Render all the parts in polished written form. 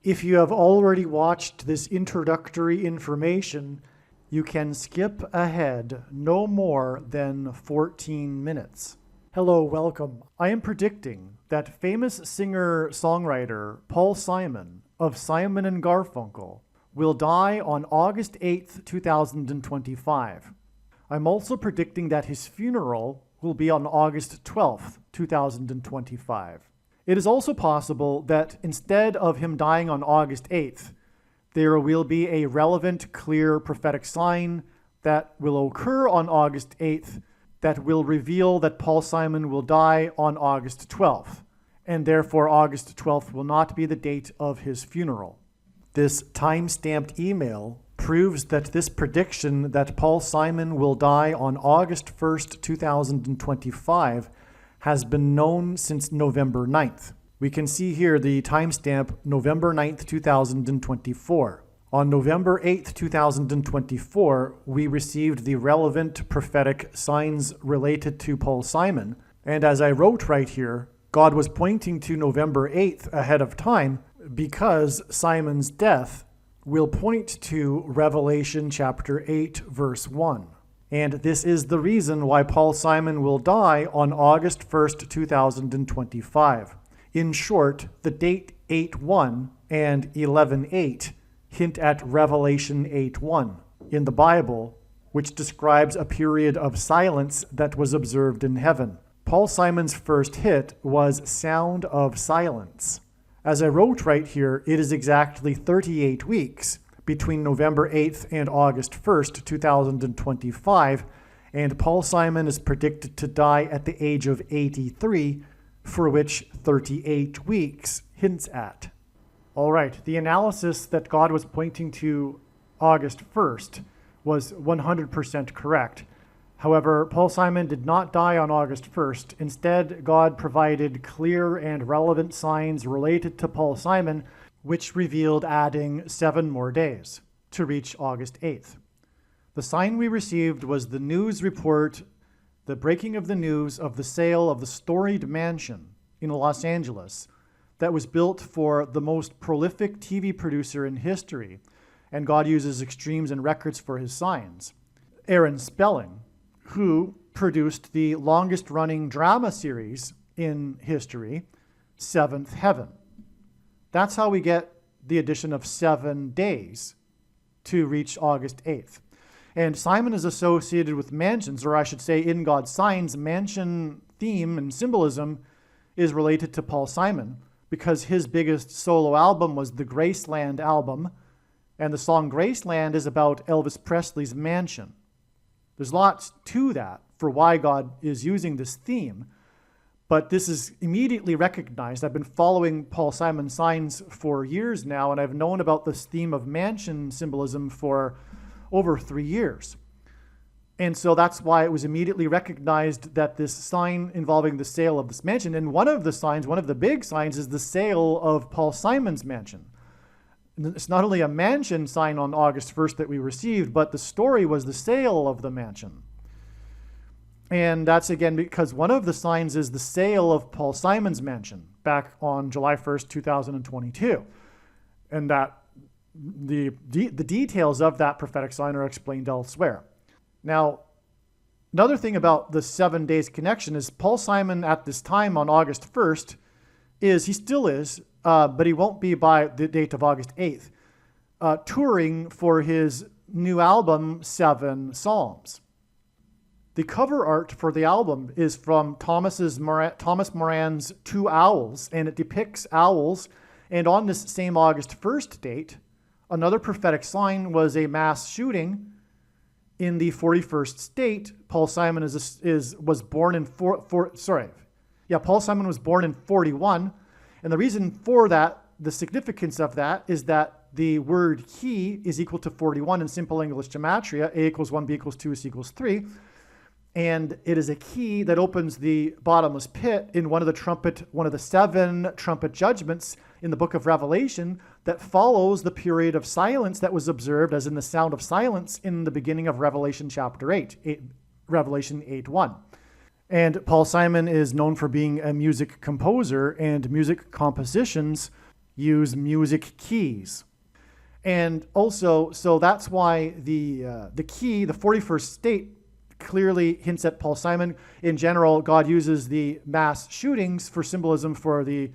If you have already watched this introductory information, you can skip ahead no more than 14 minutes. Hello, welcome. I am predicting that famous singer-songwriter Paul Simon of Simon and Garfunkel will die on August 8th, 2025. I'm also predicting that his funeral will be on August 12th, 2025. It is also possible that instead of him dying on August 8th, there will be a relevant, clear prophetic sign that will occur on August 8th that will reveal that Paul Simon will die on August 12th, and therefore August 12th will not be the date of his funeral. This time-stamped email proves that this prediction that Paul Simon will die on August 1st, 2025 has been known since November 9th. We can see here the timestamp November 9th, 2024. On November 8th, 2024, we received the relevant prophetic signs related to Paul Simon. And as I wrote right here, God was pointing to November 8th ahead of time because Simon's death will point to Revelation chapter 8, verse 1. And this is the reason why Paul Simon will die on August 1st, 2025. In short, the date 8:1 and 11:8 hint at Revelation 8:1 in the Bible, which describes a period of silence that was observed in heaven. Paul Simon's first hit was Sound of Silence. As I wrote right here, it is exactly 38 weeks between November 8th and August 1st, 2025, and Paul Simon is predicted to die at the age of 83, for which 38 weeks hints at. All right, the analysis that God was pointing to August 1st was 100% correct. However, Paul Simon did not die on August 1st. Instead, God provided clear and relevant signs related to Paul Simon, which revealed adding 7 more days to reach August 8th. The sign we received was the news report, the breaking of the news of the sale of the storied mansion in Los Angeles that was built for the most prolific TV producer in history, and God uses extremes and records for his signs. Aaron Spelling, who produced the longest-running drama series in history, Seventh Heaven. That's how we get the addition of 7 days to reach August 8th. And Simon is associated with mansions, or I should say in God's signs, mansion theme and symbolism is related to Paul Simon because his biggest solo album was the Graceland album, and the song Graceland is about Elvis Presley's mansion. There's lots to that for why God is using this theme, but this is immediately recognized. I've been following Paul Simon's signs for years now, and I've known about this theme of mansion symbolism for over 3 years. And so that's why it was immediately recognized that this sign involving the sale of this mansion, and one of the big signs is the sale of Paul Simon's mansion. It's not only a mansion sign on August 1st that we received, but the story was the sale of the mansion. And that's again because one of the signs is the sale of Paul Simon's mansion back on July 1st, 2022. And that the details of that prophetic sign are explained elsewhere. Now, another thing about the 7 days connection is Paul Simon at this time on August 1st he still is, but he won't be by the date of August 8th, touring for his new album, 7 Psalms. The cover art for the album is from Thomas Moran's Two Owls, and it depicts owls. And on this same August 1st date, another prophetic sign was a mass shooting in the 41st state. Paul Simon was born in Paul Simon was born in 41, and the reason for that, the significance of that, is that the word he is equal to 41 in simple English gematria. A equals 1, B equals 2, C equals 3. And it is a key that opens the bottomless pit in one of the 7 trumpet judgments in the book of Revelation that follows the period of silence that was observed as in the sound of silence in the beginning of Revelation chapter 8, Revelation 8:1. And Paul Simon is known for being a music composer, and music compositions use music keys. And also, so that's why the key, the 41st state, clearly hints at Paul Simon. In general, God uses the mass shootings for symbolism for the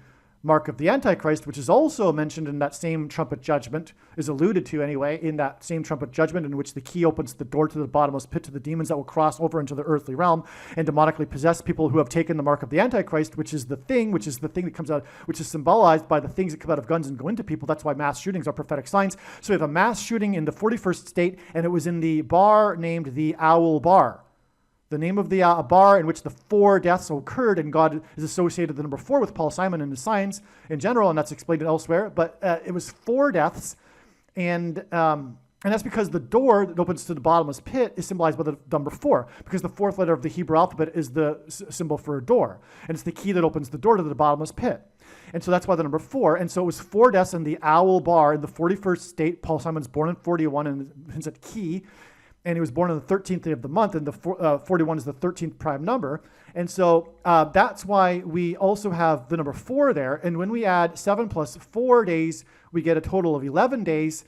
mark of the Antichrist, which is also mentioned in that same trumpet judgment, is alluded to anyway, in that same trumpet judgment in which the key opens the door to the bottomless pit to the demons that will cross over into the earthly realm and demonically possess people who have taken the mark of the Antichrist, which is the thing that comes out, which is symbolized by the things that come out of guns and go into people. That's why mass shootings are prophetic signs. So we have a mass shooting in the 41st state, and it was in the bar named the Owl Bar. The name of the bar in which the 4 deaths occurred, and God is associated with the number 4 with Paul Simon and his signs in general, and that's explained elsewhere. But it was 4 deaths, and that's because the door that opens to the bottomless pit is symbolized by the number 4, because the 4th letter of the Hebrew alphabet is the symbol for a door, and it's the key that opens the door to the bottomless pit. And so that's why the number 4. And so it was 4 deaths in the Owl Bar in the 41st state. Paul Simon's born in 41, and hints at key. And he was born on the 13th day of the month, and the 41 is the 13th prime number. And so that's why we also have the number 4 there. And when we add 7 plus 4 days, we get a total of 11 days.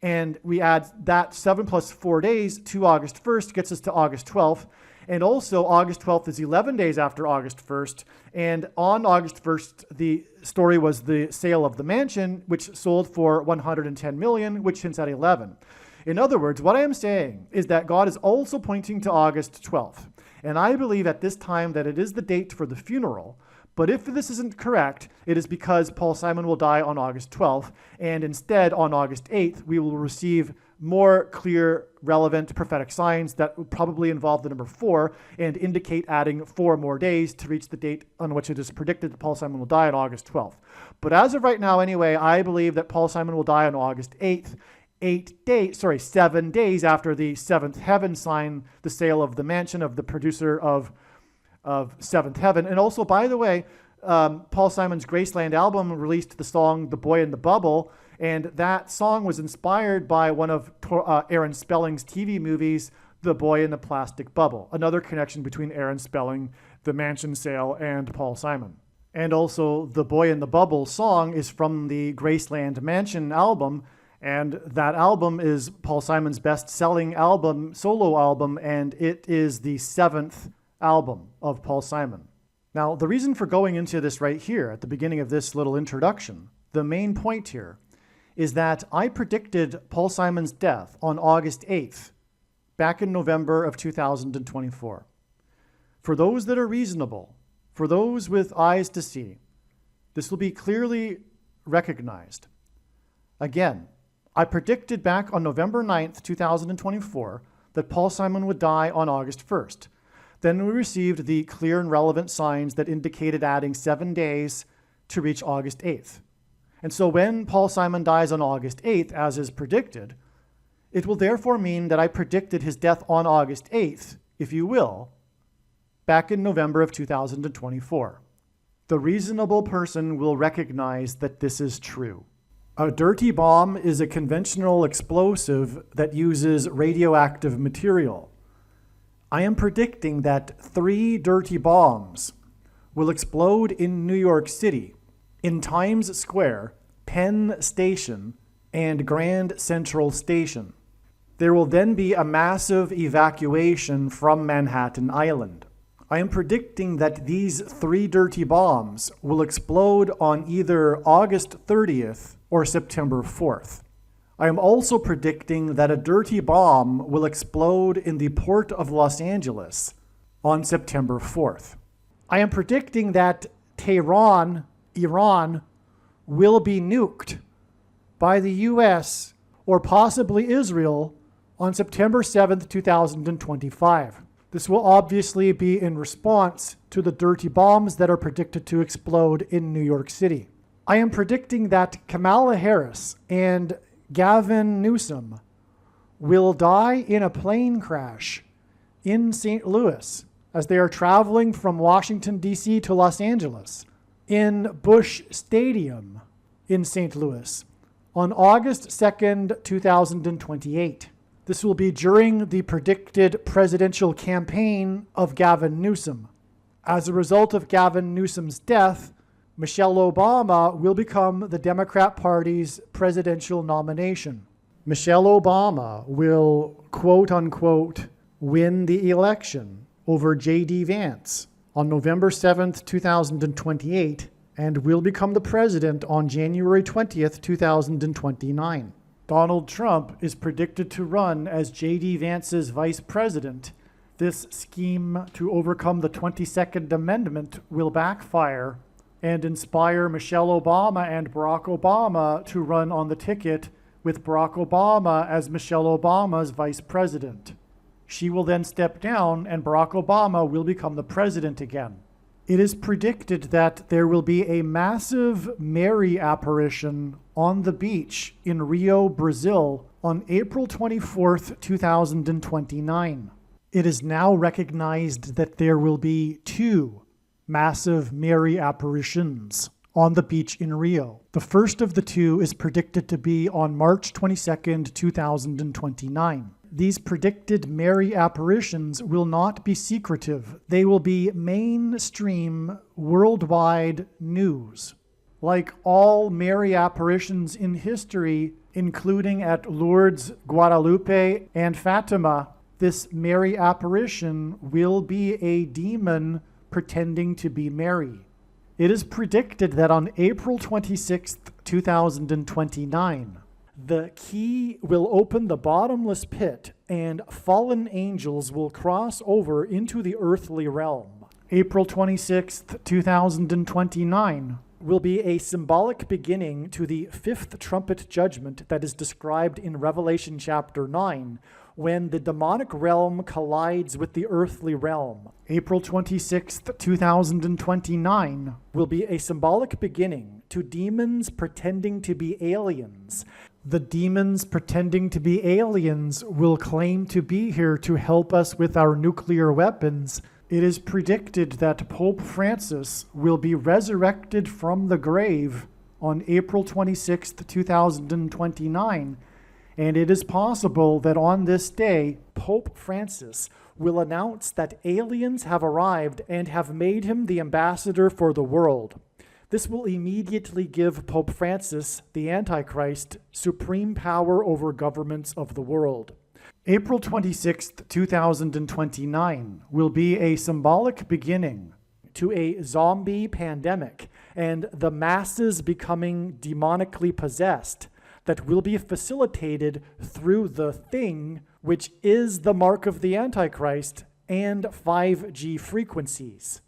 And we add that 7 plus 4 days to August 1st, gets us to August 12th. And also August 12th is 11 days after August 1st. And on August 1st, the story was the sale of the mansion, which sold for $110 million, which hints at 11. In other words, what I am saying is that God is also pointing to August 12th. And I believe at this time that it is the date for the funeral. But if this isn't correct, it is because Paul Simon will die on August 12th. And instead, on August 8th, we will receive more clear, relevant prophetic signs that will probably involve the number 4 and indicate adding 4 more days to reach the date on which it is predicted that Paul Simon will die on August 12th. But as of right now, anyway, I believe that Paul Simon will die on August 8th. 7 days after the 7th heaven sign the sale of the mansion of the producer of 7th Heaven. And also, by the way, Paul Simon's Graceland album released the song The Boy in the Bubble, and that song was inspired by one of Aaron Spelling's TV movies, The Boy in the Plastic Bubble. Another connection between Aaron Spelling, the mansion sale, and Paul Simon. And also, The Boy in the Bubble song is from the Graceland Mansion album, and that album is Paul Simon's best-selling album, solo album, and it is the 7th album of Paul Simon. Now, the reason for going into this right here at the beginning of this little introduction, the main point here, is that I predicted Paul Simon's death on August 8th, back in November of 2024. For those that are reasonable, for those with eyes to see, this will be clearly recognized. Again, I predicted back on November 9th, 2024, that Paul Simon would die on August 1st. Then we received the clear and relevant signs that indicated adding 7 days to reach August 8th. And so when Paul Simon dies on August 8th, as is predicted, it will therefore mean that I predicted his death on August 8th, if you will, back in November of 2024. The reasonable person will recognize that this is true. A dirty bomb is a conventional explosive that uses radioactive material. I am predicting that 3 dirty bombs will explode in New York City, in Times Square, Penn Station, and Grand Central Station. There will then be a massive evacuation from Manhattan Island. I am predicting that these 3 dirty bombs will explode on either August 30th or September 4th. I am also predicting that a dirty bomb will explode in the port of Los Angeles on September 4th. I am predicting that Tehran, Iran, will be nuked by the US or possibly Israel on September 7th, 2025. This will obviously be in response to the dirty bombs that are predicted to explode in New York City. I am predicting that Kamala Harris and Gavin Newsom will die in a plane crash in St. Louis as they are traveling from Washington, D.C. to Los Angeles in Busch Stadium in St. Louis on August 2nd, 2028. This will be during the predicted presidential campaign of Gavin Newsom. As a result of Gavin Newsom's death, Michelle Obama will become the Democrat Party's presidential nomination. Michelle Obama will, quote unquote, win the election over J.D. Vance on November 7th, 2028, and will become the president on January 20th, 2029. Donald Trump is predicted to run as J.D. Vance's vice president. This scheme to overcome the 22nd Amendment will backfire and inspire Michelle Obama and Barack Obama to run on the ticket with Barack Obama as Michelle Obama's vice president. She will then step down and Barack Obama will become the president again. It is predicted that there will be a massive Mary apparition on the beach in Rio, Brazil on April 24th, 2029. It is now recognized that there will be 2 massive Mary apparitions on the beach in Rio. The first of the 2 is predicted to be on March 22nd, 2029. These predicted Mary apparitions will not be secretive. They will be mainstream, worldwide news. Like all Mary apparitions in history, including at Lourdes, Guadalupe, and Fatima, this Mary apparition will be a demon pretending to be Mary. It is predicted that on April 26th, 2029, the key will open the bottomless pit and fallen angels will cross over into the earthly realm. April 26th, 2029 will be a symbolic beginning to the 5th trumpet judgment that is described in Revelation chapter 9, when the demonic realm collides with the earthly realm. April 26th, 2029 will be a symbolic beginning to demons pretending to be aliens. The demons pretending to be aliens will claim to be here to help us with our nuclear weapons. It is predicted that Pope Francis will be resurrected from the grave on April 26th, 2029, and it is possible that on this day, Pope Francis will announce that aliens have arrived and have made him the ambassador for the world. This will immediately give Pope Francis, the Antichrist, supreme power over governments of the world. April 26th, 2029 will be a symbolic beginning to a zombie pandemic and the masses becoming demonically possessed that will be facilitated through the thing, which is the mark of the Antichrist and 5G frequencies.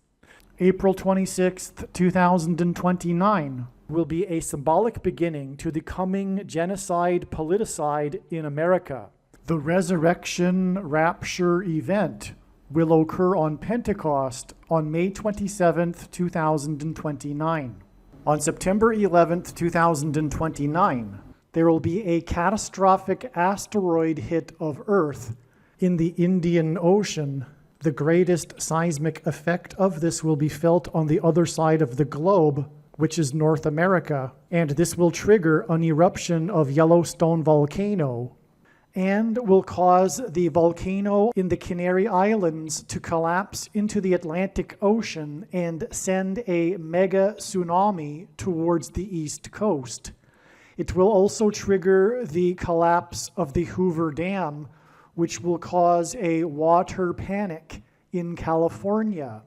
April 26th, 2029 will be a symbolic beginning to the coming genocide politicide in America. The resurrection rapture event will occur on Pentecost on May 27th, 2029. On September 11th, 2029, there will be a catastrophic asteroid hit of Earth in the Indian Ocean. The greatest seismic effect of this will be felt on the other side of the globe, which is North America, and this will trigger an eruption of Yellowstone volcano and will cause the volcano in the Canary Islands to collapse into the Atlantic Ocean and send a mega tsunami towards the East Coast. It will also trigger the collapse of the Hoover Dam, which will cause a water panic in California,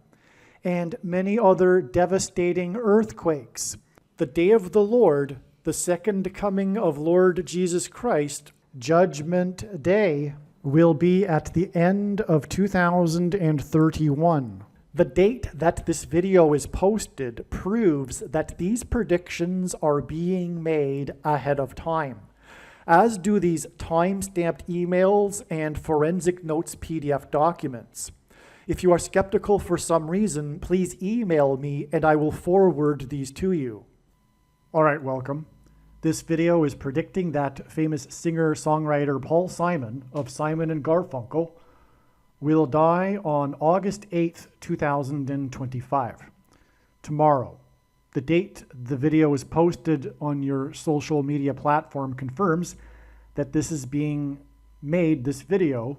and many other devastating earthquakes. The day of the Lord, the second coming of Lord Jesus Christ, Judgment Day, will be at the end of 2031. The date that this video is posted proves that these predictions are being made ahead of time, as do these time-stamped emails and forensic notes PDF documents. If you are skeptical for some reason, please email me and I will forward these to you. All right, welcome. This video is predicting that famous singer-songwriter Paul Simon of Simon and Garfunkel will die on August 8th, 2025, tomorrow. The date the video is posted on your social media platform confirms that this is being made, this video,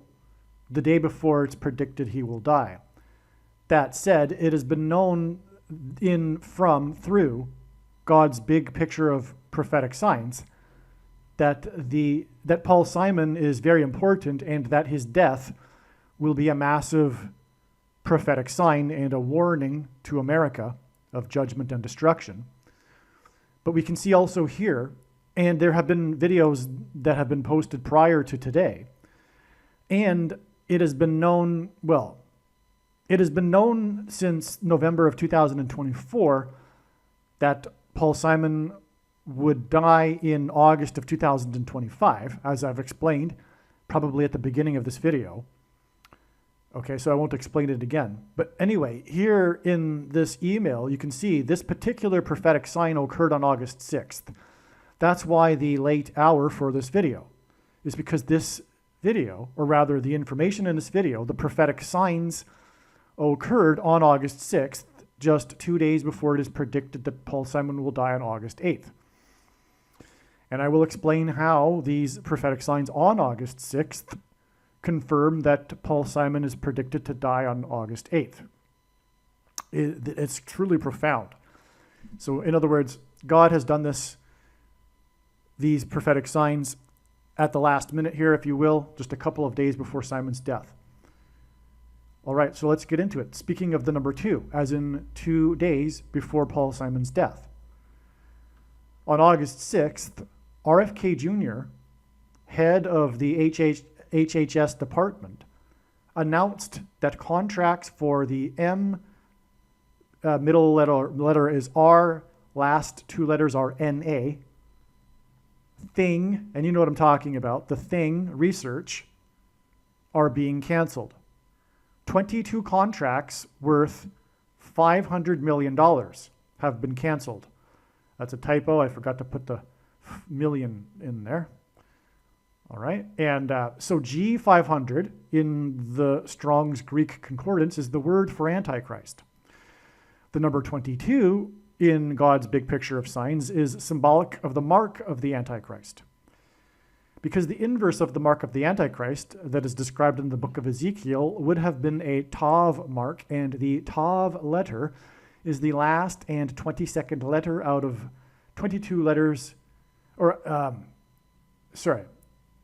the day before it's predicted he will die. That said, it has been known through God's big picture of prophetic signs that Paul Simon is very important and that his death will be a massive prophetic sign and a warning to America of judgment and destruction. But we can see also here, and there have been videos that have been posted prior to today, and it has been known since November of 2024 that Paul Simon would die in August of 2025, as I've explained, probably at the beginning of this video. Okay, so I won't explain it again. But anyway, here in this email, you can see this particular prophetic sign occurred on August 6th. That's why the late hour for this video is because this video, or rather the information in this video, the prophetic signs occurred on August 6th, just 2 days before it is predicted that Paul Simon will die on August 8th. And I will explain how these prophetic signs on August 6th confirm that Paul Simon is predicted to die on August 8th. It's truly profound. So in other words, God has done these prophetic signs at the last minute here, if you will, just a couple of days before Simon's death. All right, so let's get into it. Speaking of the number 2, as in 2 days before Paul Simon's death. On August 6th, RFK Jr., head of the HHS department, announced that contracts for the middle letter is R, last 2 letters are NA, thing, and you know what I'm talking about, the thing research, are being canceled. 22 contracts worth $500 million have been canceled. That's a typo. I forgot to put the million in there. All right. And so G500 in the Strong's Greek Concordance is the word for Antichrist. The number 22 in God's big picture of signs is symbolic of the mark of the Antichrist. Because the inverse of the mark of the Antichrist that is described in the book of Ezekiel would have been a Tav mark, and the Tav letter is the last and 22nd letter out of 22 letters,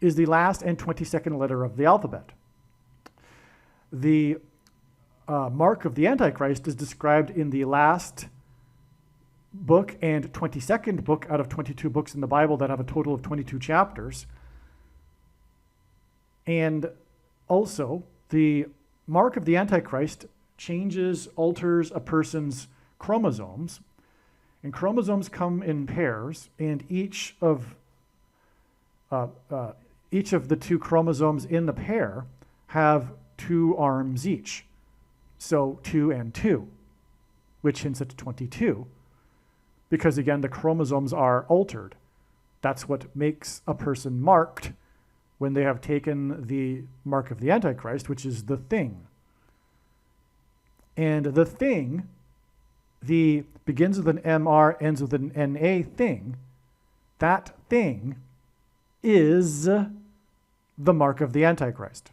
is the last and 22nd letter of the alphabet. The mark of the Antichrist is described in the last book and 22nd book out of 22 books in the Bible that have a total of 22 chapters. And also, the mark of the Antichrist alters a person's chromosomes. And chromosomes come in pairs, and each of the 2 chromosomes in the pair have 2 arms each. So 2 and 2, which hints at 22. Because again, the chromosomes are altered. That's what makes a person marked when they have taken the mark of the Antichrist, which is the thing. And the thing, begins with an MR, ends with an NA thing. That thing is the mark of the Antichrist.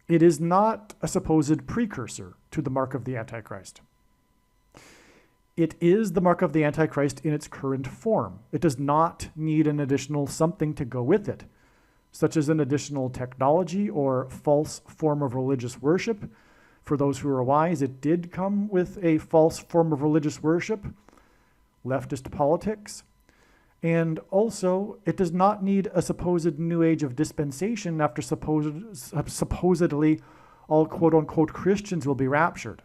It is not a supposed precursor to the mark of the Antichrist. It is the mark of the Antichrist in its current form. It does not need an additional something to go with it, such as an additional technology or false form of religious worship. For those who are wise, it did come with a false form of religious worship, leftist politics. And also, it does not need a supposed new age of dispensation after supposedly all quote-unquote Christians will be raptured.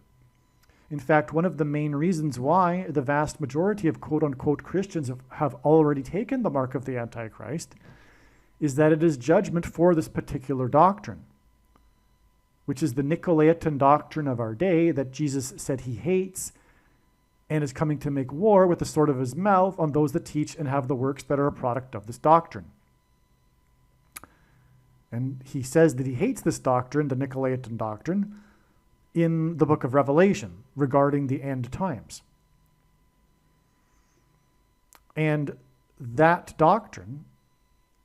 In fact, one of the main reasons why the vast majority of quote-unquote Christians have already taken the mark of the Antichrist is that it is judgment for this particular doctrine, which is the Nicolaitan doctrine of our day that Jesus said he hates and is coming to make war with the sword of his mouth on those that teach and have the works that are a product of this doctrine. And he says that he hates this doctrine, the Nicolaitan doctrine, in the book of Revelation regarding the end times. And that doctrine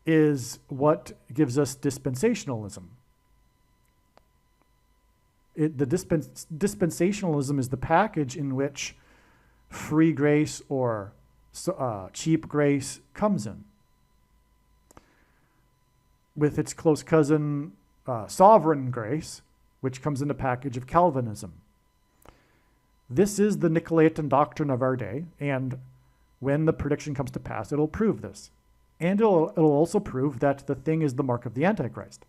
is what gives us dispensationalism. The dispensationalism is the package in which free grace or cheap grace comes in. With its close cousin, sovereign grace, which comes in the package of Calvinism. This is the Nicolaitan doctrine of our day, and when the prediction comes to pass, it'll prove this. And it'll also prove that the thing is the mark of the Antichrist.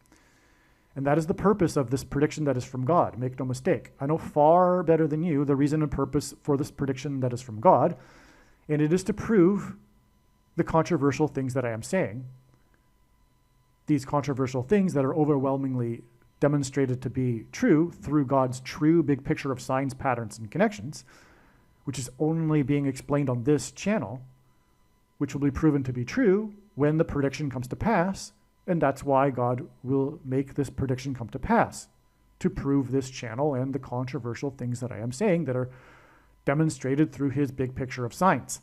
And that is the purpose of this prediction that is from God. Make no mistake. I know far better than you the reason and purpose for this prediction that is from God, and it is to prove the controversial things that I am saying. These controversial things that are overwhelmingly demonstrated to be true through God's true big picture of signs, patterns, and connections, which is only being explained on this channel, which will be proven to be true when the prediction comes to pass, and that's why God will make this prediction come to pass, to prove this channel and the controversial things that I am saying that are demonstrated through his big picture of signs.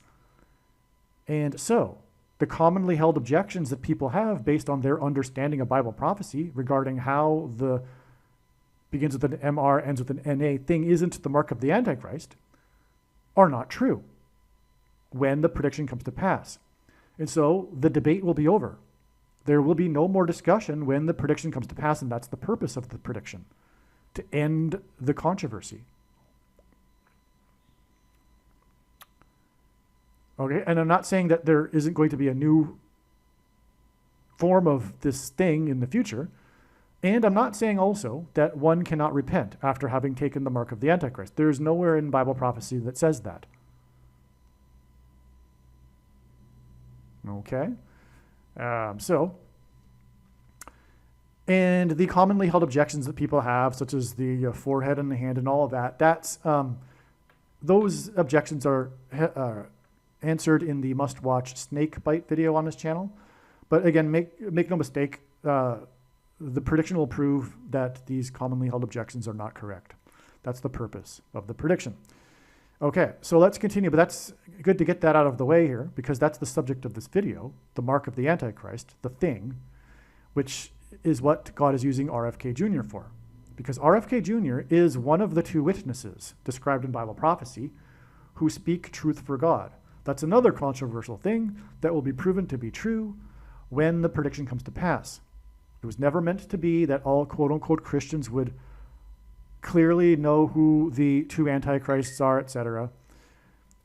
And so, the commonly held objections that people have based on their understanding of Bible prophecy regarding how the begins with an MR, ends with an NA thing isn't the mark of the Antichrist are not true when the prediction comes to pass. And so the debate will be over. There will be no more discussion when the prediction comes to pass, and that's the purpose of the prediction, to end the controversy. Okay, and I'm not saying that there isn't going to be a new form of this thing in the future. And I'm not saying also that one cannot repent after having taken the mark of the Antichrist. There's nowhere in Bible prophecy that says that. Okay? And the commonly held objections that people have, such as the forehead and the hand and all of that, those objections are answered in the must-watch snake bite video on this channel. But again, make no mistake, the prediction will prove that these commonly held objections are not correct. That's the purpose of the prediction. Okay, so let's continue, but that's good to get that out of the way here, because that's the subject of this video, the mark of the Antichrist, the thing, which is what God is using RFK Jr. for. Because RFK Jr. is one of the two witnesses described in Bible prophecy who speak truth for God. That's another controversial thing that will be proven to be true when the prediction comes to pass. It was never meant to be that all quote-unquote Christians would clearly know who the two antichrists are, etc.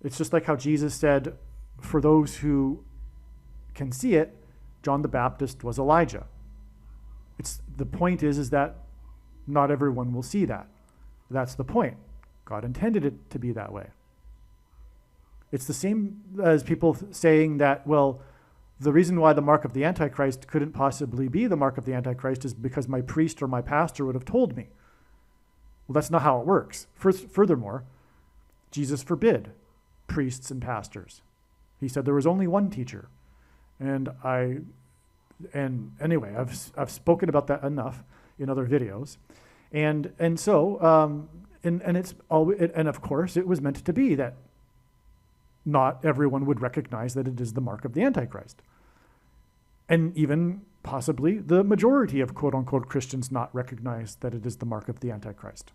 It's just like how Jesus said, for those who can see it, John the Baptist was Elijah. The point is that not everyone will see that. That's the point. God intended it to be that way. It's the same as people saying that, well, the reason why the mark of the Antichrist couldn't possibly be the mark of the Antichrist is because my priest or my pastor would have told me. Well, that's not how it works. Furthermore, Jesus forbid priests and pastors. He said there was only one teacher. And anyway, I've spoken about that enough in other videos. And of course it was meant to be that not everyone would recognize that it is the mark of the Antichrist. And even possibly the majority of quote-unquote Christians not recognize that it is the mark of the Antichrist.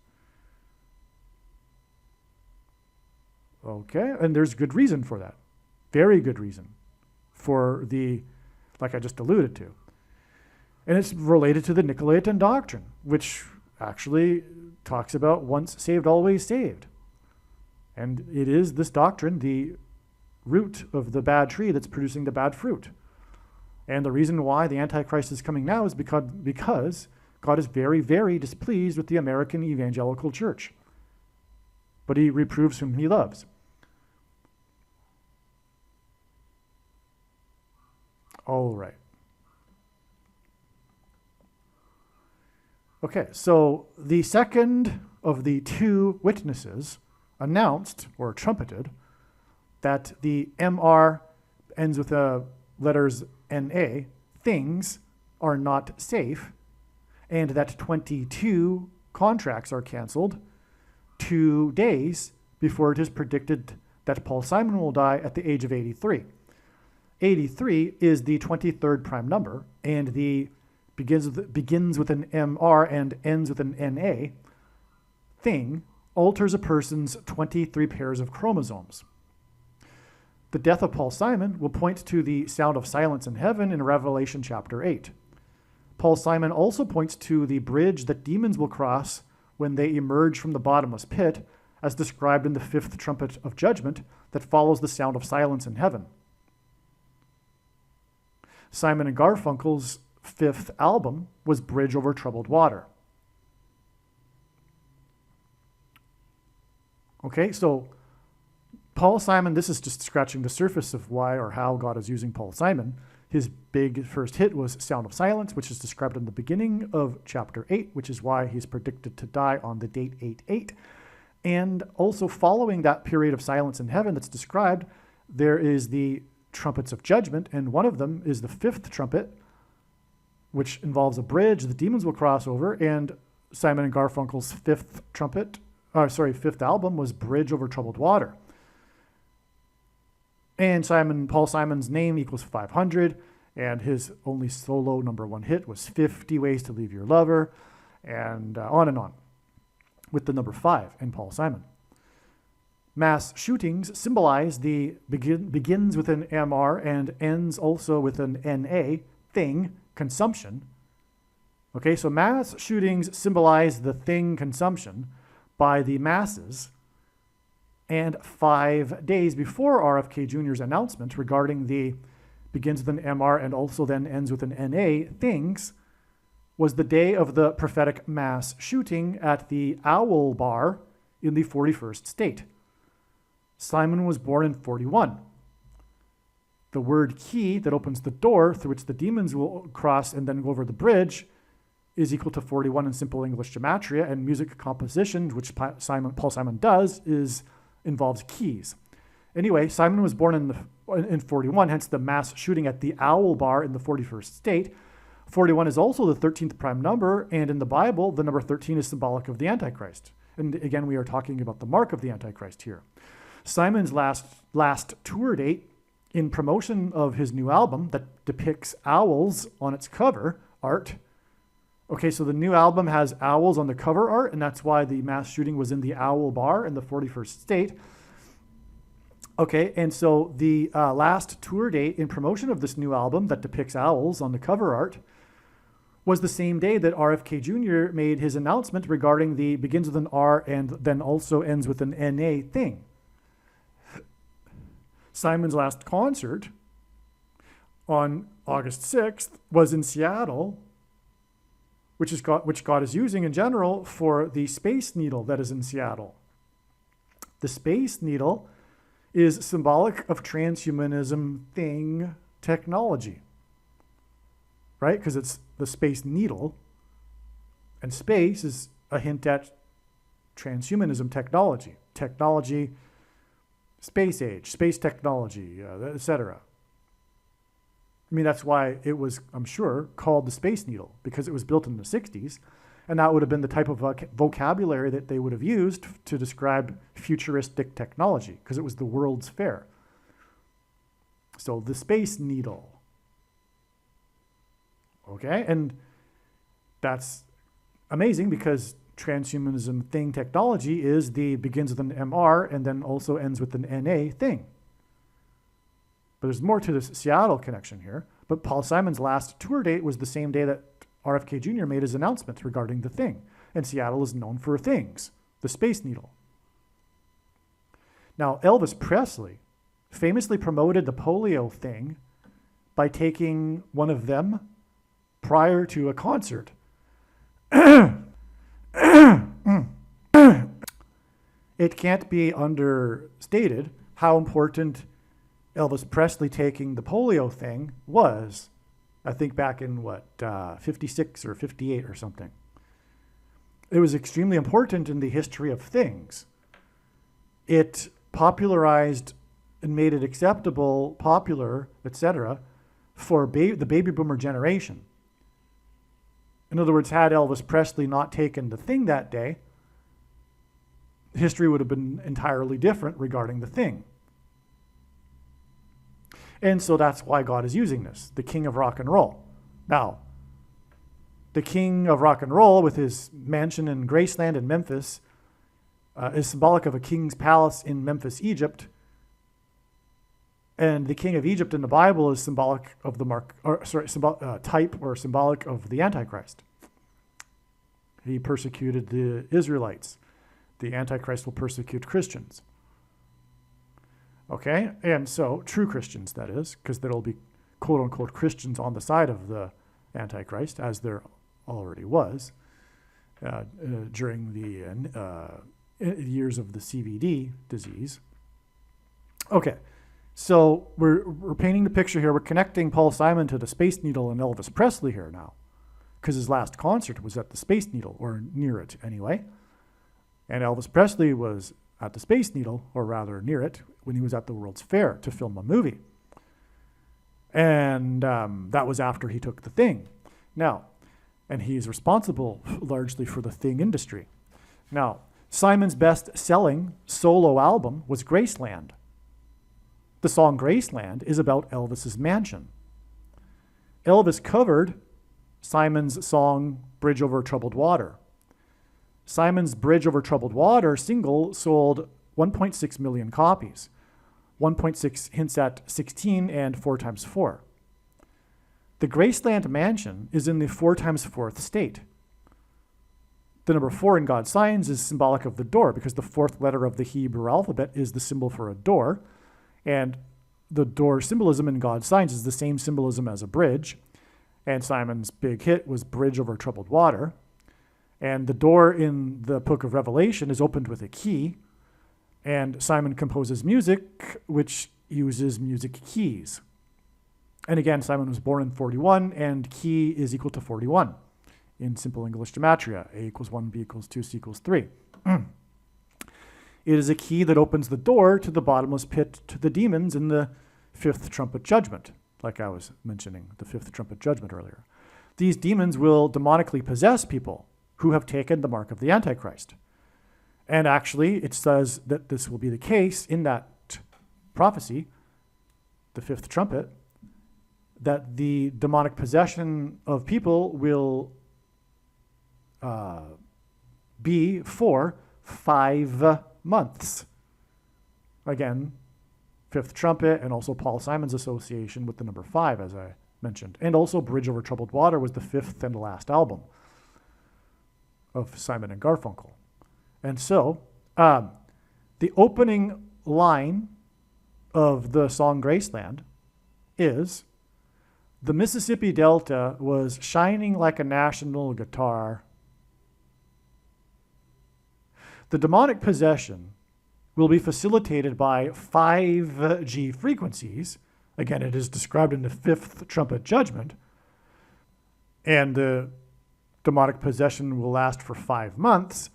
Okay, and there's good reason for that. Very good reason for like I just alluded to. And it's related to the Nicolaitan doctrine, which actually talks about once saved, always saved. And it is this doctrine, the root of the bad tree that's producing the bad fruit. And the reason why the Antichrist is coming now is because God is very, very displeased with the American evangelical church. But he reproves whom he loves. All right. Okay, so the second of the two witnesses announced or trumpeted that the MR ends with the letters NA, things are not safe, and that 22 contracts are canceled 2 days before it is predicted that Paul Simon will die at the age of 83. 83 is the 23rd prime number, and begins with an MR and ends with an NA. thing alters a person's 23 pairs of chromosomes. The death of Paul Simon will point to the sound of silence in heaven in Revelation chapter 8. Paul Simon also points to the bridge that demons will cross when they emerge from the bottomless pit, as described in the fifth trumpet of judgment that follows the sound of silence in heaven. Simon and Garfunkel's fifth album was Bridge Over Troubled Water. Okay, so Paul Simon, this is just scratching the surface of why or how God is using Paul Simon. His big first hit was Sound of Silence, which is described in the beginning of chapter 8, which is why he's predicted to die on the date 8/8. And also following that period of silence in heaven that's described, there is the trumpets of judgment, and one of them is the fifth trumpet, which involves a bridge the demons will cross over, and Simon and Garfunkel's fifth album was Bridge Over Troubled Water. And Paul Simon's name equals 500, and his only solo number one hit was 50 Ways to Leave Your Lover, and on, with the number 5 in Paul Simon. Mass shootings symbolize the begins with an MR and ends also with an NA, thing, consumption. Okay, so mass shootings symbolize the thing consumption by the masses. And 5 days before RFK Jr.'s announcement regarding the begins with an MR and also then ends with an NA things was the day of the prophetic mass shooting at the Owl Bar in the 41st state. Simon was born in 41. The word key that opens the door through which the demons will cross and then go over the bridge is equal to 41 in simple English gematria, and music composition, which Paul Simon does, involves keys. Anyway, Simon was born in 41, hence the mass shooting at the Owl Bar in the 41st state. 41 is also the 13th prime number, and in the Bible, the number 13 is symbolic of the Antichrist. And again, we are talking about the mark of the Antichrist here. Simon's last tour date in promotion of his new album that depicts owls on its cover art. Okay, so the new album has owls on the cover art, and that's why the mass shooting was in the Owl Bar in the 41st state. Okay, and so the last tour date in promotion of this new album that depicts owls on the cover art was the same day that RFK Jr. made his announcement regarding the begins with an R and then also ends with an NA thing. Simon's last concert on August 6th was in Seattle, which God is using in general for the Space Needle that is in Seattle. The Space Needle is symbolic of transhumanism thing technology, right? Because it's the Space Needle, and space is a hint at transhumanism technology, space age, space technology, etc. I mean, that's why it was, I'm sure, called the Space Needle, because it was built in the 60s, and that would have been the type of vocabulary that they would have used to describe futuristic technology, because it was the World's Fair. So the Space Needle. Okay, and that's amazing because transhumanism thing technology begins with an MR and then also ends with an NA thing. But there's more to this Seattle connection here. But Paul Simon's last tour date was the same day that RFK Jr. made his announcement regarding the thing. And Seattle is known for things, the Space Needle. Now, Elvis Presley famously promoted the polio thing by taking one of them prior to a concert. It can't be understated how important Elvis Presley taking the polio thing was. I think back in 56 or 58 or something. It was extremely important in the history of things. It popularized and made it acceptable, popular, etc., for the baby boomer generation. In other words, had Elvis Presley not taken the thing that day, history would have been entirely different regarding the thing. And so that's why God is using this, the king of rock and roll. Now, the king of rock and roll with his mansion in Graceland in Memphis is symbolic of a king's palace in Memphis, Egypt. And the king of Egypt in the Bible is symbolic of the type or symbolic of the Antichrist. He persecuted the Israelites. The Antichrist will persecute Christians. Okay, and so true Christians, that is, because there will be quote-unquote Christians on the side of the Antichrist, as there already was during the years of the CVD disease. Okay, so we're painting the picture here. We're connecting Paul Simon to the Space Needle and Elvis Presley here now, because his last concert was at the Space Needle, or near it anyway. And Elvis Presley was at the Space Needle, or rather near it, when he was at the World's Fair to film a movie. And that was after he took the thing. Now, and he's responsible largely for the thing industry. Now, Simon's best-selling solo album was Graceland. The song Graceland is about Elvis's mansion. Elvis covered Simon's song Bridge Over Troubled Water. Simon's Bridge Over Troubled Water single sold 1.6 million copies. 1.6 hints at 16 and 4 times 4. The Graceland Mansion is in the 4 times 4th state. The number 4 in God's signs is symbolic of the door, because the 4th letter of the Hebrew alphabet is the symbol for a door. And the door symbolism in God's signs is the same symbolism as a bridge. And Simon's big hit was Bridge Over Troubled Water. And the door in the book of Revelation is opened with a key. And Simon composes music, which uses music keys. And again, Simon was born in 41, and key is equal to 41 in simple English gematria. A equals 1, B equals 2, C equals 3. It is a key that opens the door to the bottomless pit to the demons in the 5th trumpet judgment, like I was mentioning, the 5th trumpet judgment earlier. These demons will demonically possess people who have taken the mark of the Antichrist. And actually, it says that this will be the case in that prophecy, the 5th trumpet, that the demonic possession of people will be for 5 months. Again, 5th trumpet, and also Paul Simon's association with the number 5, as I mentioned. And also Bridge Over Troubled Water was the 5th and last album of Simon and Garfunkel. And so, the opening line of the song Graceland is, "The Mississippi Delta was shining like a national guitar." The demonic possession will be facilitated by 5G frequencies. Again, it is described in the 5th trumpet judgment. And the demonic possession will last for 5 months,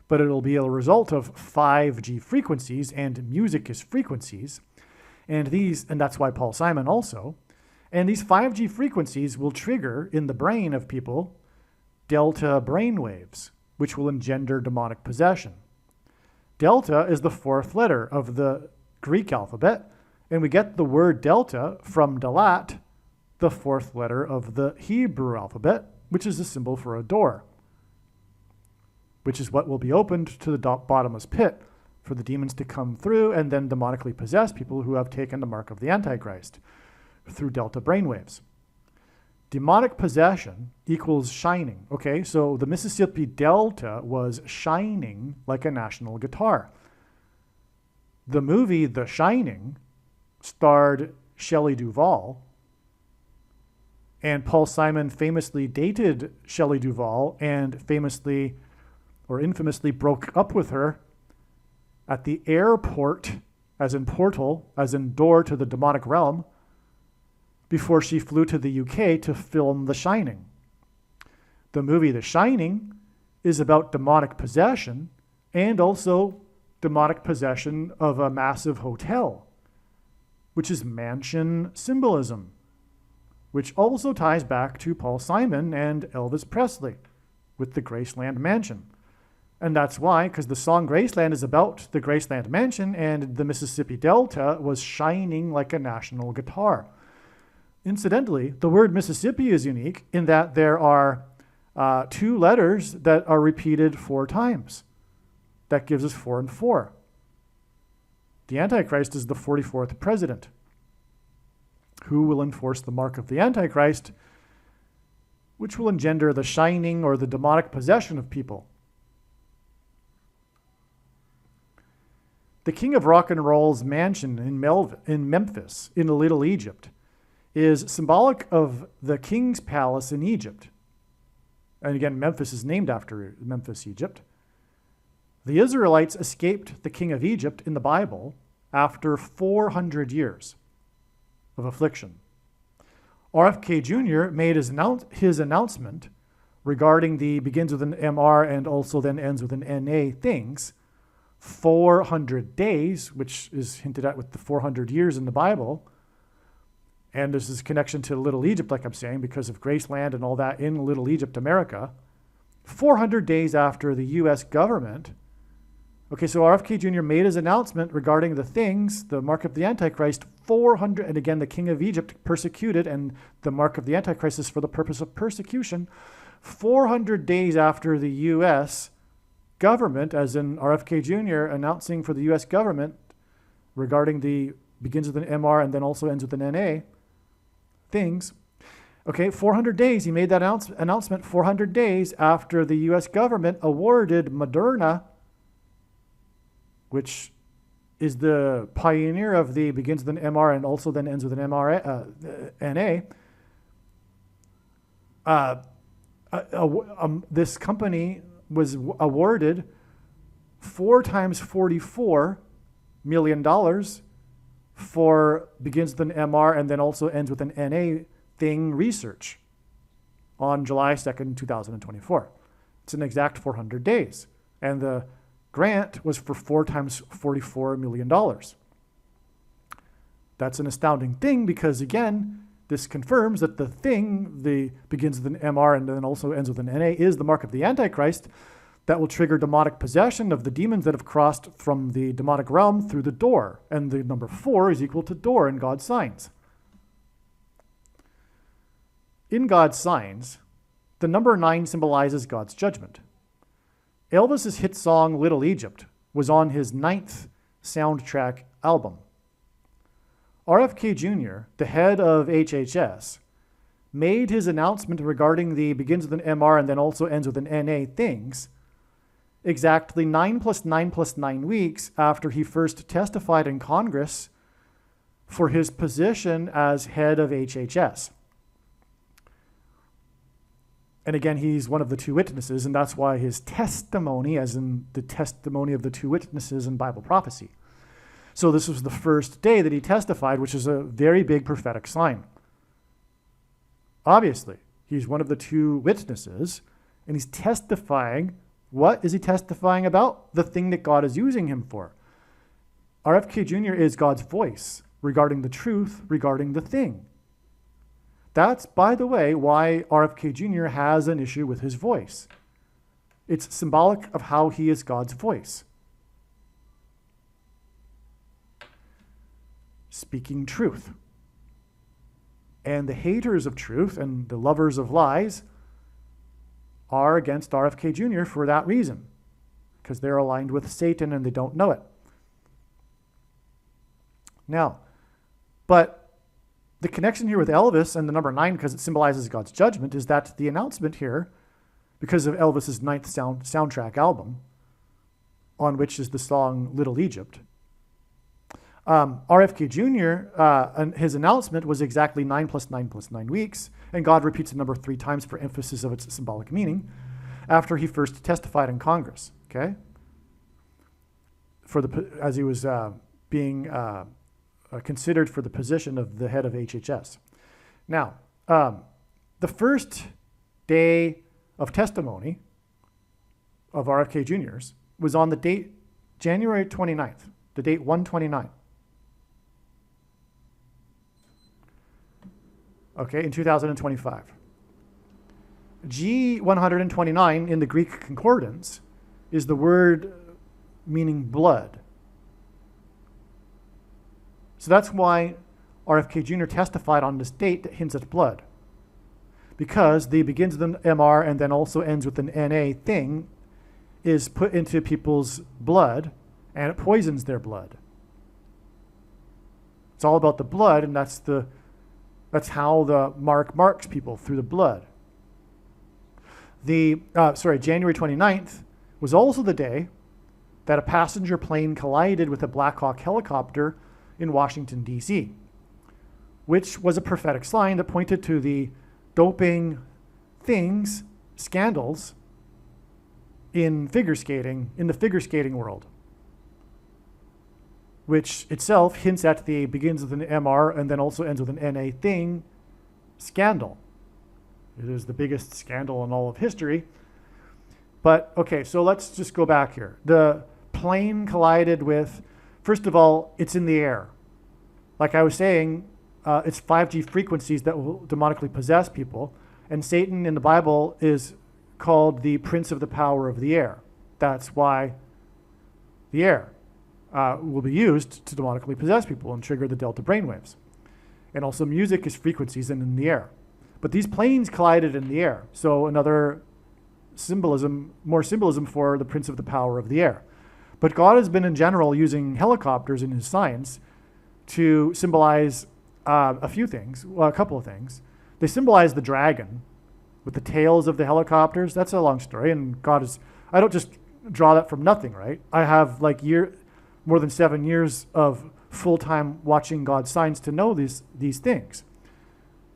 but it'll be a result of 5G frequencies, and music is frequencies. And that's why Paul Simon also. And these 5G frequencies will trigger in the brain of people delta brainwaves, which will engender demonic possession. Delta is the 4th letter of the Greek alphabet, and we get the word delta from dalat, the 4th letter of the Hebrew alphabet, which is a symbol for a door, which is what will be opened to the bottomless pit for the demons to come through and then demonically possess people who have taken the mark of the Antichrist through delta brainwaves. Demonic possession equals shining. Okay, so the Mississippi Delta was shining like a national guitar. The movie The Shining starred Shelley Duvall, and Paul Simon famously dated Shelley Duvall and famously or infamously broke up with her at the airport, as in portal, as in door to the demonic realm, before she flew to the UK to film The Shining. The movie The Shining is about demonic possession and also demonic possession of a massive hotel, which is mansion symbolism, which also ties back to Paul Simon and Elvis Presley with the Graceland Mansion. And that's why, because the song Graceland is about the Graceland Mansion, and the Mississippi Delta was shining like a national guitar. Incidentally, the word Mississippi is unique in that there are 2 letters that are repeated 4 times. That gives us 4 and 4. The Antichrist is the 44th president. Who will enforce the mark of the Antichrist, which will engender the shining or the demonic possession of people? The king of rock and roll's mansion in Memphis, in Little Egypt, is symbolic of the king's palace in Egypt. And again, Memphis is named after Memphis, Egypt. The Israelites escaped the king of Egypt in the Bible after 400 years of affliction. RFK Jr. made his announcement regarding the begins with an MR and also then ends with an NA things 400 days, which is hinted at with the 400 years in the Bible. And there's this connection to Little Egypt, like I'm saying, because of Graceland and all that in Little Egypt, America. 400 days after the U.S. government. Okay, so RFK Jr. made his announcement regarding the things, the mark of the Antichrist, 400, and again, the king of Egypt persecuted, and the mark of the Antichrist is for the purpose of persecution. 400 days after the U.S. government, as in RFK Jr. announcing for the U.S. government regarding the begins with an MR and then also ends with an NA things. Okay, 400 days, he made that announcement 400 days after the U.S. government awarded Moderna, which is the pioneer of the begins with an MR and also then ends with an NA. This company was awarded 4 times $44 million for begins with an MR and then also ends with an NA thing research on July 2nd, 2024. It's an exact 400 days. And the grant was for 4 times $44 million. That's an astounding thing because, again, this confirms that the thing, the begins with an MR and then also ends with an NA, is the mark of the Antichrist that will trigger demonic possession of the demons that have crossed from the demonic realm through the door. And the number 4 is equal to door in God's signs. In God's signs, the number 9 symbolizes God's judgment. Elvis's hit song Little Egypt was on his 9th soundtrack album. RFK Jr., the head of HHS, made his announcement regarding the begins with an MR and then also ends with an NA things exactly 9 plus 9 plus 9 weeks after he first testified in Congress for his position as head of HHS. And again, he's one of the 2 witnesses, and that's why his testimony, as in the testimony of the 2 witnesses in Bible prophecy. So this was the first day that he testified, which is a very big prophetic sign. Obviously, he's one of the 2 witnesses, and he's testifying. What is he testifying about? The thing that God is using him for. RFK Jr. is God's voice regarding the truth, regarding the thing. That's, by the way, why RFK Jr. has an issue with his voice. It's symbolic of how he is God's voice. Speaking truth. And the haters of truth and the lovers of lies are against RFK Jr. for that reason, because they're aligned with Satan and they don't know it. Now, but the connection here with Elvis and the number 9, because it symbolizes God's judgment, is that the announcement here, because of Elvis's 9th soundtrack album, on which is the song Little Egypt, RFK Jr., his announcement was exactly 9 plus 9 plus 9 weeks, and God repeats the number 3 times for emphasis of its symbolic meaning, after he first testified in Congress, okay? As he was being considered for the position of the head of HHS. Now, the first day of testimony of RFK Jr.'s was on the date January 29th, the date 129. Okay, in 2025. G129 in the Greek concordance is the word meaning blood. So that's why RFK Jr. testified on this date that hints at blood. Because the begins with an MR and then also ends with an NA thing is put into people's blood, and it poisons their blood. It's all about the blood, and that's how the mark marks people, through the blood. January 29th was also the day that a passenger plane collided with a Black Hawk helicopter in Washington, D.C., which was a prophetic sign that pointed to the doping scandals in the figure skating world, which itself hints at begins with an MR and then also ends with an NA scandal. It is the biggest scandal in all of history. But okay, so let's just go back here. The plane collided with, first of all, it's in the air. Like I was saying, it's 5G frequencies that will demonically possess people. And Satan in the Bible is called the prince of the power of the air. That's why the air will be used to demonically possess people and trigger the delta brainwaves. And also music is frequencies and in the air. But these planes collided in the air. So another more symbolism for the prince of the power of the air. But God has been in general using helicopters in his science to symbolize a couple of things. They symbolize the dragon with the tails of the helicopters. That's a long story, and I don't just draw that from nothing, right? I have more than 7 years of full-time watching God's signs to know these things.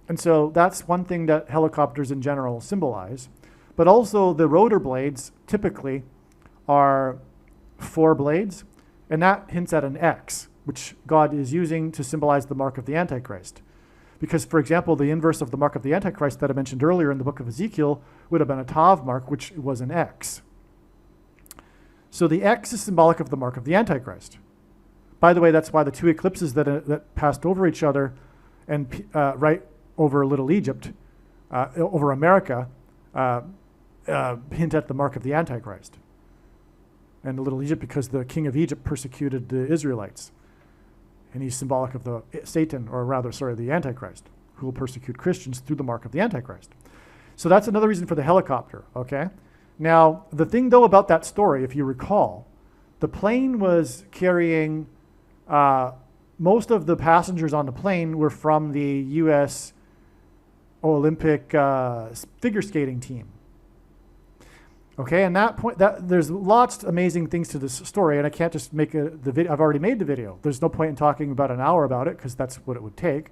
And so that's one thing that helicopters in general symbolize. But also the rotor blades typically are 4 blades, and that hints at an X, which God is using to symbolize the mark of the Antichrist. Because, for example, the inverse of the mark of the Antichrist that I mentioned earlier in the book of Ezekiel would have been a Tav mark, which was an X. So the X is symbolic of the mark of the Antichrist. By the way, that's why the 2 eclipses that passed over each other and right over Little Egypt, over America, hint at the mark of the Antichrist. And Little Egypt because the king of Egypt persecuted the Israelites. And he's symbolic of the Antichrist, who will persecute Christians through the mark of the Antichrist. So that's another reason for the helicopter, okay? Now, the thing, though, about that story, if you recall, the plane was carrying, most of the passengers on the plane were from the U.S. Olympic figure skating team. Okay, and there's lots of amazing things to this story, and I can't just make the video. I've already made the video. There's no point in talking about an hour about it because that's what it would take.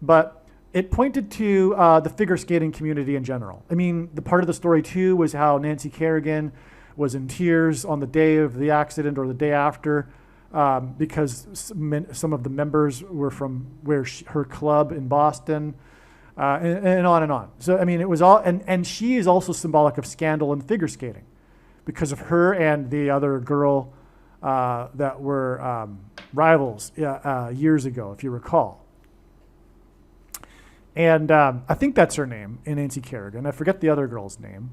But it pointed to the figure skating community in general. I mean, the part of the story too was how Nancy Kerrigan was in tears on the day of the accident or the day after because some of the members were from her club in Boston. And on and on. So, I mean, it was all, and she is also symbolic of scandal and figure skating because of her and the other girl that were rivals years ago, if you recall. And I think that's her name, Nancy Kerrigan. I forget the other girl's name,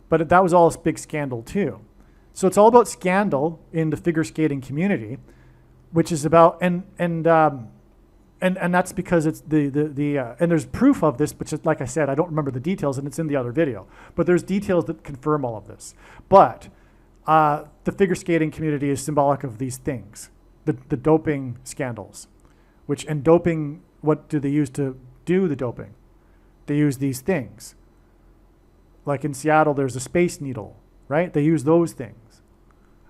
but that was all a big scandal too. So it's all about scandal in the figure skating community, which is about, and that's because it's and there's proof of this, which is, like I said, I don't remember the details, and it's in the other video. But there's details that confirm all of this. But the figure skating community is symbolic of these things, the doping scandals, and doping, what do they use to do the doping? They use these things. Like in Seattle, there's a space needle, right? They use those things.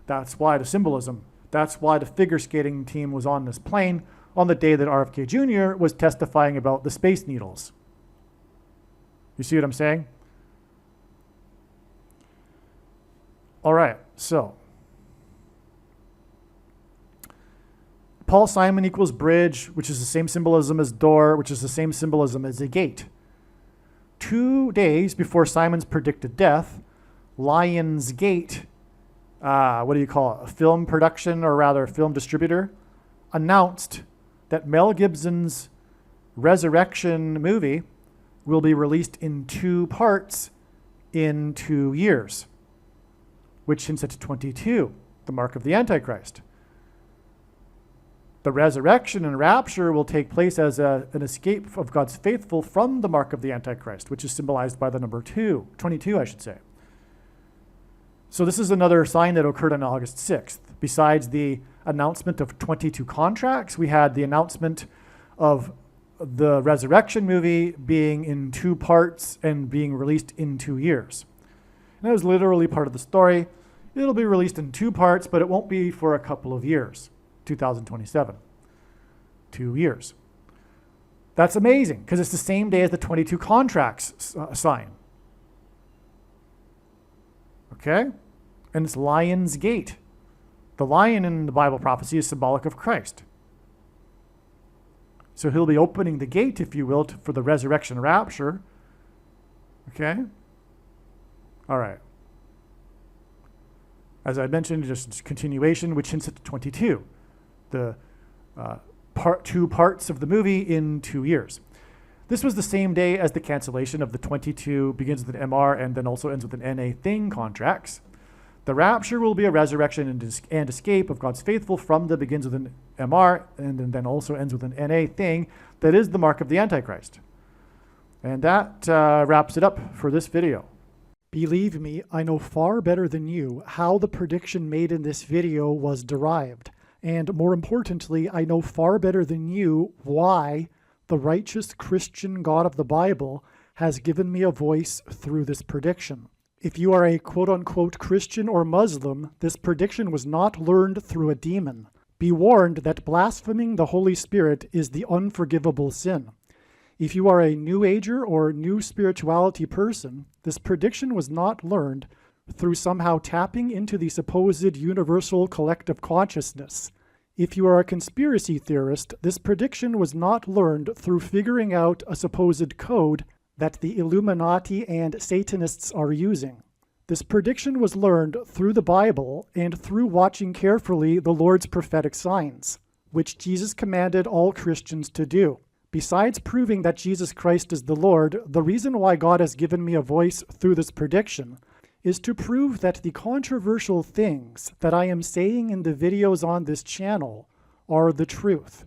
That's why the symbolism. That's why the figure skating team was on this plane on the day that RFK Jr. was testifying about the space needles. You see what I'm saying? All right, so Paul Simon equals bridge, which is the same symbolism as door, which is the same symbolism as a gate. 2 days before Simon's predicted death, Lionsgate, what do you call it, a film production, or rather a film distributor, announced that Mel Gibson's Resurrection movie will be released in 2 parts in 2 years, which hints at 22, the mark of the Antichrist. The resurrection and rapture will take place as an escape of God's faithful from the mark of the Antichrist, which is symbolized by the number 22, I should say. So this is another sign that occurred on August 6th. Besides the announcement of 22 contracts, we had the announcement of the Resurrection movie being in 2 parts and being released in 2 years. And that was literally part of the story. It'll be released in 2 parts, but it won't be for a couple of years, 2027. 2 years. That's amazing, because it's the same day as the 22 contracts sign. Okay? And it's Lion's Gate. The lion in the Bible prophecy is symbolic of Christ. So he'll be opening the gate, if you will, for the resurrection rapture. Okay? All right. As I mentioned, just continuation, which hints at 22. The 2 parts of the movie in 2 years. This was the same day as the cancellation of the 22 begins with an MR and then also ends with an NA thing contracts. The rapture will be a resurrection and escape of God's faithful from the begins with an MR and then also ends with an NA thing that is the mark of the Antichrist. And that wraps it up for this video. Believe me, I know far better than you how the prediction made in this video was derived. And more importantly, I know far better than you why the righteous Christian God of the Bible has given me a voice through this prediction. If you are a quote-unquote Christian or Muslim, this prediction was not learned through a demon. Be warned that blaspheming the Holy Spirit is the unforgivable sin. If you are a New Ager or New Spirituality person, this prediction was not learned through somehow tapping into the supposed universal collective consciousness. If you are a conspiracy theorist, this prediction was not learned through figuring out a supposed code that the Illuminati and Satanists are using. This prediction was learned through the Bible and through watching carefully the Lord's prophetic signs, which Jesus commanded all Christians to do. Besides proving that Jesus Christ is the Lord, the reason why God has given me a voice through this prediction is to prove that the controversial things that I am saying in the videos on this channel are the truth.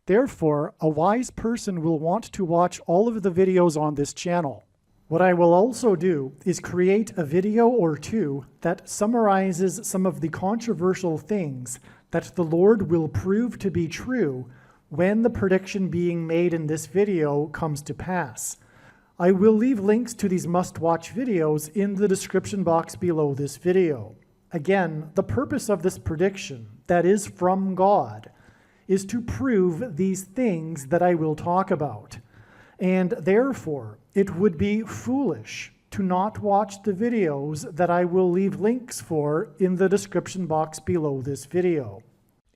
Therefore, a wise person will want to watch all of the videos on this channel. What I will also do is create a video or 2 that summarizes some of the controversial things that the Lord will prove to be true when the prediction being made in this video comes to pass. I will leave links to these must-watch videos in the description box below this video. Again, the purpose of this prediction, that is from God, is to prove these things that I will talk about. And therefore, it would be foolish to not watch the videos that I will leave links for in the description box below this video.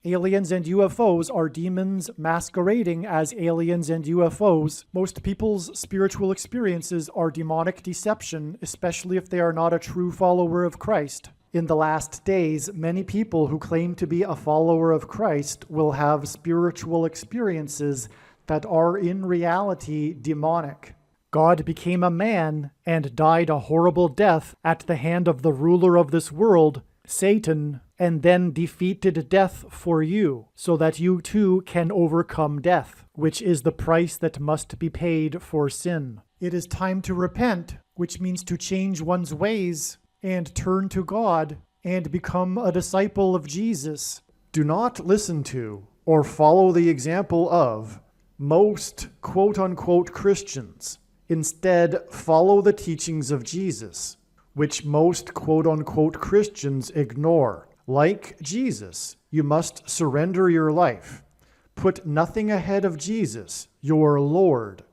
Aliens and UFOs are demons masquerading as aliens and UFOs. Most people's spiritual experiences are demonic deception, especially if they are not a true follower of Christ. In the last days, many people who claim to be a follower of Christ will have spiritual experiences that are in reality demonic. God became a man and died a horrible death at the hand of the ruler of this world, Satan, and then defeated death for you, so that you too can overcome death, which is the price that must be paid for sin. It is time to repent, which means to change one's ways and turn to God and become a disciple of Jesus. Do not listen to or follow the example of most quote-unquote Christians. Instead, follow the teachings of Jesus, which most quote-unquote Christians ignore. Like Jesus, you must surrender your life. Put nothing ahead of Jesus, your Lord.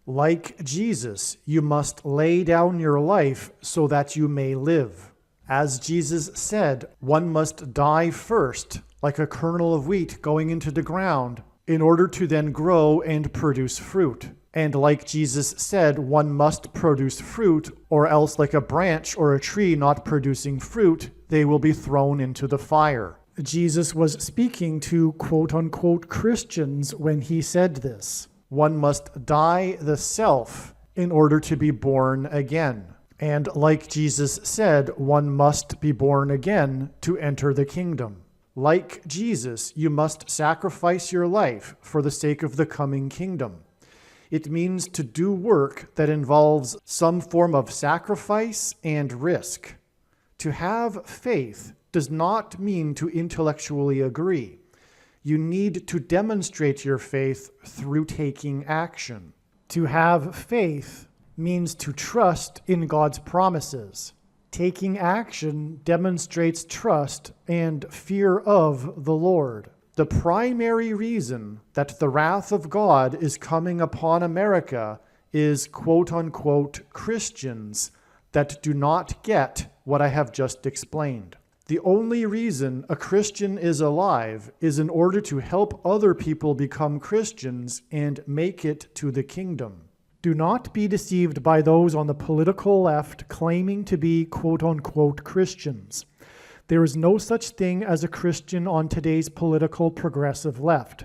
Like Jesus, you must lay down your life so that you may live. As Jesus said, one must die first, like a kernel of wheat going into the ground, in order to then grow and produce fruit. And like Jesus said, one must produce fruit, or else like a branch or a tree not producing fruit, they will be thrown into the fire. Jesus was speaking to quote-unquote Christians when he said this. One must die the self in order to be born again. And like Jesus said, one must be born again to enter the kingdom. Like Jesus, you must sacrifice your life for the sake of the coming kingdom. It means to do work that involves some form of sacrifice and risk. To have faith does not mean to intellectually agree. You need to demonstrate your faith through taking action. To have faith means to trust in God's promises. Taking action demonstrates trust and fear of the Lord. The primary reason that the wrath of God is coming upon America is quote-unquote Christians that do not get what I have just explained. The only reason a Christian is alive is in order to help other people become Christians and make it to the kingdom. Do not be deceived by those on the political left claiming to be quote-unquote Christians. There is no such thing as a Christian on today's political progressive left.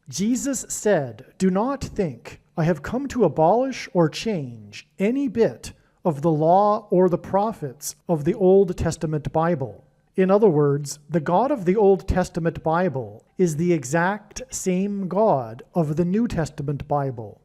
Jesus said, "Do not think I have come to abolish or change any bit of the law or the prophets of the Old Testament Bible." In other words, the God of the Old Testament Bible is the exact same God of the New Testament Bible.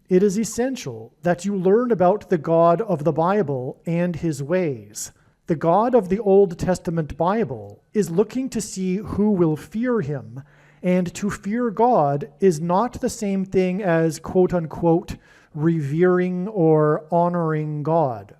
It is essential that you learn about the God of the Bible and his ways. The God of the Old Testament Bible is looking to see who will fear him, and to fear God is not the same thing as quote-unquote revering or honoring God.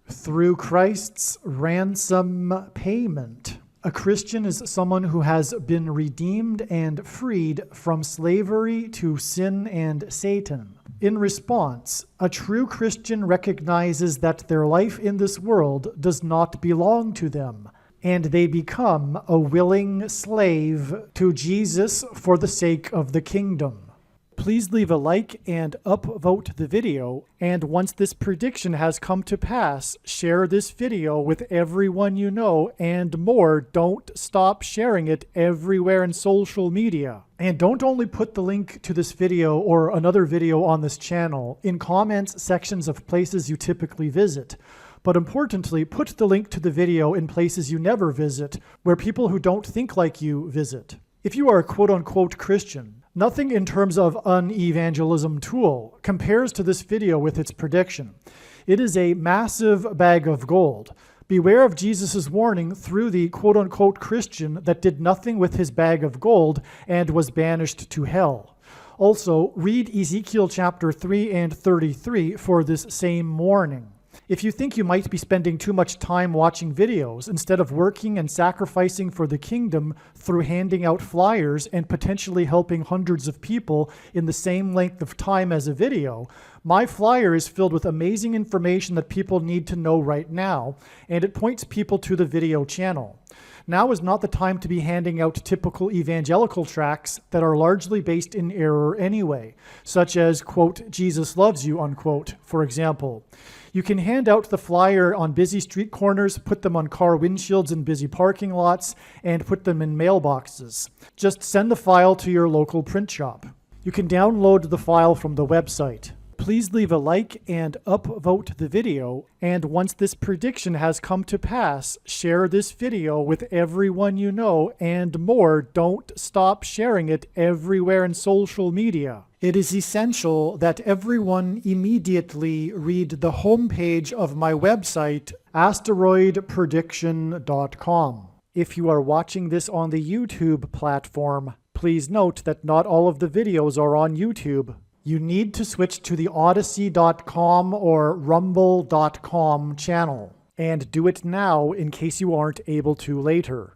Through Christ's ransom payment, a Christian is someone who has been redeemed and freed from slavery to sin and Satan. In response, a true Christian recognizes that their life in this world does not belong to them, and they become a willing slave to Jesus for the sake of the kingdom. Please leave a like and upvote the video, and once this prediction has come to pass, share this video with everyone you know, and more, don't stop sharing it everywhere in social media. And don't only put the link to this video or another video on this channel in comments sections of places you typically visit, but importantly, put the link to the video in places you never visit, where people who don't think like you visit. If you are a quote-unquote Christian, nothing in terms of an evangelism tool compares to this video with its prediction. It is a massive bag of gold. Beware of Jesus' warning through the quote-unquote Christian that did nothing with his bag of gold and was banished to hell. Also, read Ezekiel chapter 3 and 33 for this same warning. If you think you might be spending too much time watching videos instead of working and sacrificing for the kingdom through handing out flyers and potentially helping hundreds of people in the same length of time as a video, my flyer is filled with amazing information that people need to know right now, and it points people to the video channel. Now is not the time to be handing out typical evangelical tracts that are largely based in error anyway, such as, quote, Jesus loves you, unquote, for example. You can hand out the flyer on busy street corners, put them on car windshields in busy parking lots, and put them in mailboxes. Just send the file to your local print shop. You can download the file from the website. Please leave a like and upvote the video, and once this prediction has come to pass, share this video with everyone you know, and more, don't stop sharing it everywhere in social media. It is essential that everyone immediately read the homepage of my website, asteroidprediction.com. If you are watching this on the YouTube platform, please note that not all of the videos are on YouTube. You need to switch to the Odyssey.com or Rumble.com channel, and do it now in case you aren't able to later.